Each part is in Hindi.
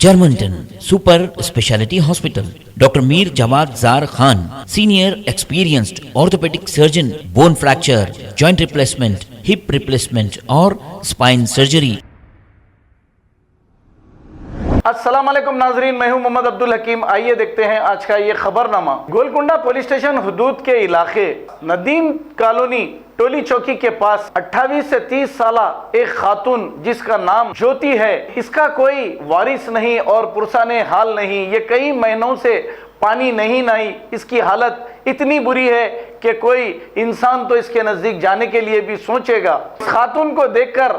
Germantown Super Speciality Hospital. Dr. Mir Jawad Zar Khan, senior experienced orthopedic surgeon, bone fracture, joint replacement, hip replacement और spine surgery. अस्सलाम वालेकुम नाजरीन, मैं हूं मोहम्मद अब्दुल हकीम। आइए देखते हैं आज का ये खबरनामा। गोलकुंडा पुलिस स्टेशन हुदूद के इलाके नदीम कॉलोनी टोली चौकी के पास 28 से 30 साला एक खातून जिसका नाम ज्योति है, इसका कोई वारिस नहीं और पुरसाने हाल नहीं। ये कई महीनों से पानी नहीं नहाई। इसकी हालत इतनी बुरी है कि कोई इंसान तो इसके नज़दीक जाने के लिए भी सोचेगा। इस खातून को देखकर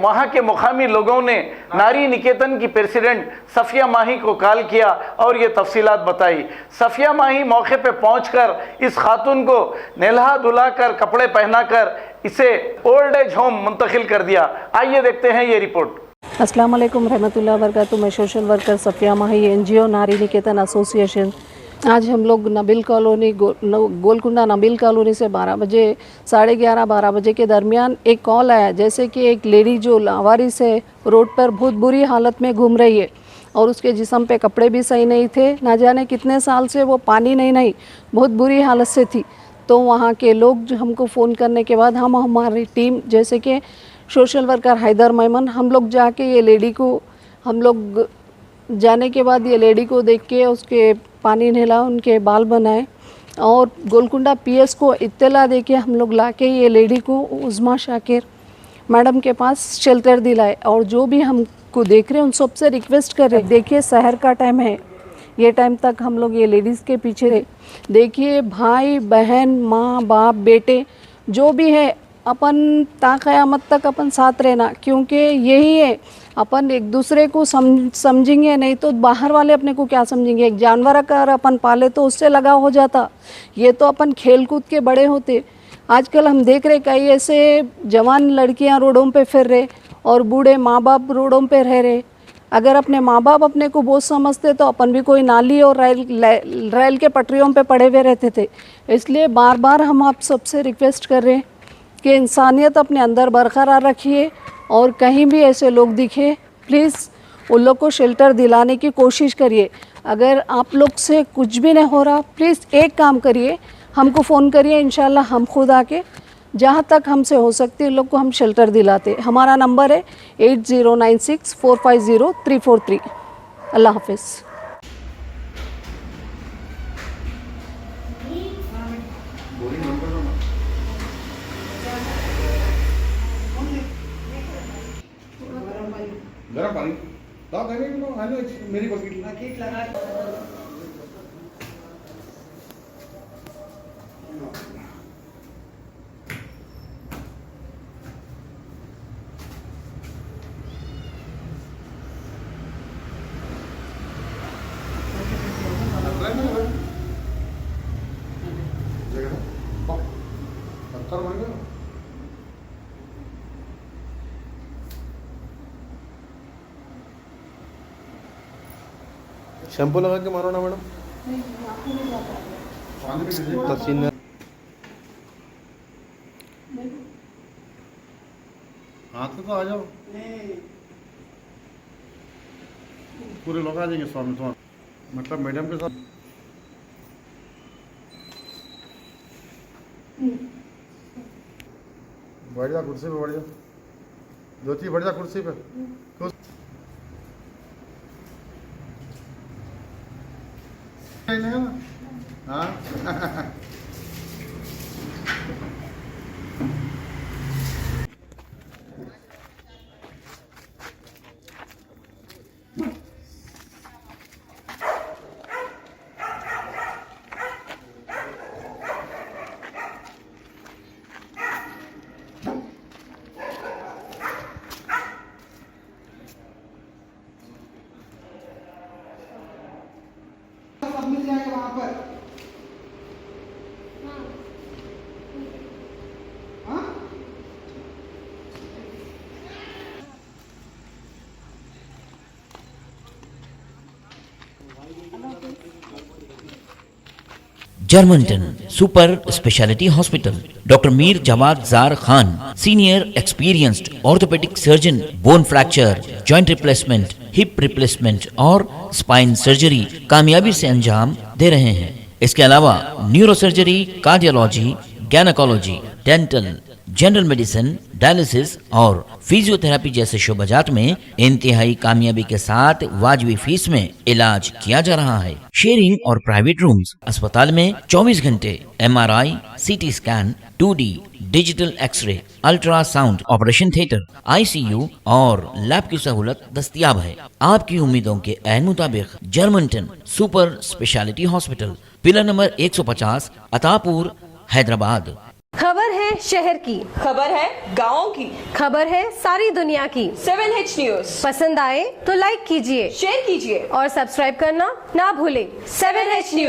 वहाँ के मुकामी लोगों ने नारी निकेतन की प्रेसिडेंट सफिया माही को कॉल किया और ये तफसीलात बताई। सफिया माही मौके पे पहुंचकर इस खातून को नहला धुला कर कपड़े पहनाकर इसे ओल्ड एज होम मुंतकिल कर दिया। आइए देखते हैं ये रिपोर्ट। अस्सलाम वालेकुम रहमतुल्लाहि व बरकातुहू। मैं सोशल वर्कर सफिया माही, एनजीओ नारी निकेतन एसोसिएशन। आज हम लोग नबील कॉलोनी गोलकुंडा नबील कॉलोनी से 12 बजे 11:30-12 बजे के दरमियान एक कॉल आया, जैसे कि एक लेडी जो लावारिस है रोड पर बहुत बुरी हालत में घूम रही है और उसके जिस्म पे कपड़े भी सही नहीं थे। ना जाने कितने साल से वो पानी नहीं बहुत बुरी हालत से थी। तो वहाँ के लोग जो हमको फ़ोन करने के बाद हमारी टीम जैसे कि सोशल वर्कर हैदर मेमन, हम लोग जाके ये लेडी को हम लोग जाने के बाद ये लेडी को देख के उसके पानी नहला, उनके बाल बनाए और गोलकुंडा पीएस को इत्तला दे के हम लोग ला के ये लेडी को उज़मा शाकिर मैडम के पास शेल्टर दिलाए। और जो भी हमको देख रहे हैं उन सबसे रिक्वेस्ट कर रहे, देखिए शहर का टाइम है, ये टाइम तक हम लोग ये लेडीज़ के पीछे रहे। देखिए भाई बहन माँ बाप बेटे जो भी है अपन ता क़यामत तक अपन साथ रहना, क्योंकि यही है अपन एक दूसरे को समझेंगे नहीं तो बाहर वाले अपने को क्या समझेंगे। एक जानवर अगर अपन पाले तो उससे लगाव हो जाता, ये तो अपन खेल कूद के बड़े होते। आजकल हम देख रहे कई ऐसे जवान लड़कियां रोडों पे फिर रहे और बूढ़े माँ बाप रोडों पे रह रहे। अगर अपने माँ बाप अपने को बोझ समझते तो अपन भी कोई नाली और रेल के पटरियों पे पड़े हुए रहते थे। इसलिए बार बार हम आप सबसे रिक्वेस्ट कर रहे हैं कि इंसानियत अपने अंदर बरकरार रखिए और कहीं भी ऐसे लोग दिखे प्लीज़ उन लोग को शेल्टर दिलाने की कोशिश करिए। अगर आप लोग से कुछ भी नहीं हो रहा, प्लीज़ एक काम करिए, हमको फ़ोन करिए, इंशाल्लाह हम खुद आके जहाँ तक हमसे हो सकती है लोग को हम शेल्टर दिलाते। हमारा नंबर है 8096450343। अल्लाह हाफिज़। गरम पानी लाओ, मेरी बकेट लगा। पत्थर बन गया। शैम्पू लगा के मारो ना मैडम। पसीना हाथ में तो आ जाओ, पूरे लोग आ जाएंगे स्वामी तो मतलब मैडम के साथ। बैठ जा कुर्सी पे, बैठ जा ज्योति, बैठ जा कुर्सी पे। हाँ मिल जाएगा वहाँ पर। हाँ Germantown Super Speciality Hospital. Dr. Mir Jawad Zar Khan, senior experienced orthopedic surgeon, bone fracture, joint replacement, hip replacement और स्पाइन सर्जरी कामयाबी से अंजाम दे रहे हैं। इसके अलावा neuro surgery, cardiology, gynaecology, dental, general medicine, dialysis और फिजियोथेरेपी जैसे शोबाजात में इंतहाई कामयाबी के साथ वाजबी फीस में इलाज किया जा रहा है। शेयरिंग और प्राइवेट रूम्स। अस्पताल में 24 घंटे MRI, CT scan, 2D digital x-ray, ultrasound, operation theatre, ICU और लैब की सहूलत दस्तयाब है। आपकी उम्मीदों के ऐन मुताबिक Germanten super speciality hospital, pillar number 150, Attapur, Hyderabad. खबर है शहर की, खबर है गाँव की, खबर है सारी दुनिया की। 7H न्यूज पसंद आए तो लाइक कीजिए, शेयर कीजिए और सब्सक्राइब करना ना भूलें। 7H news.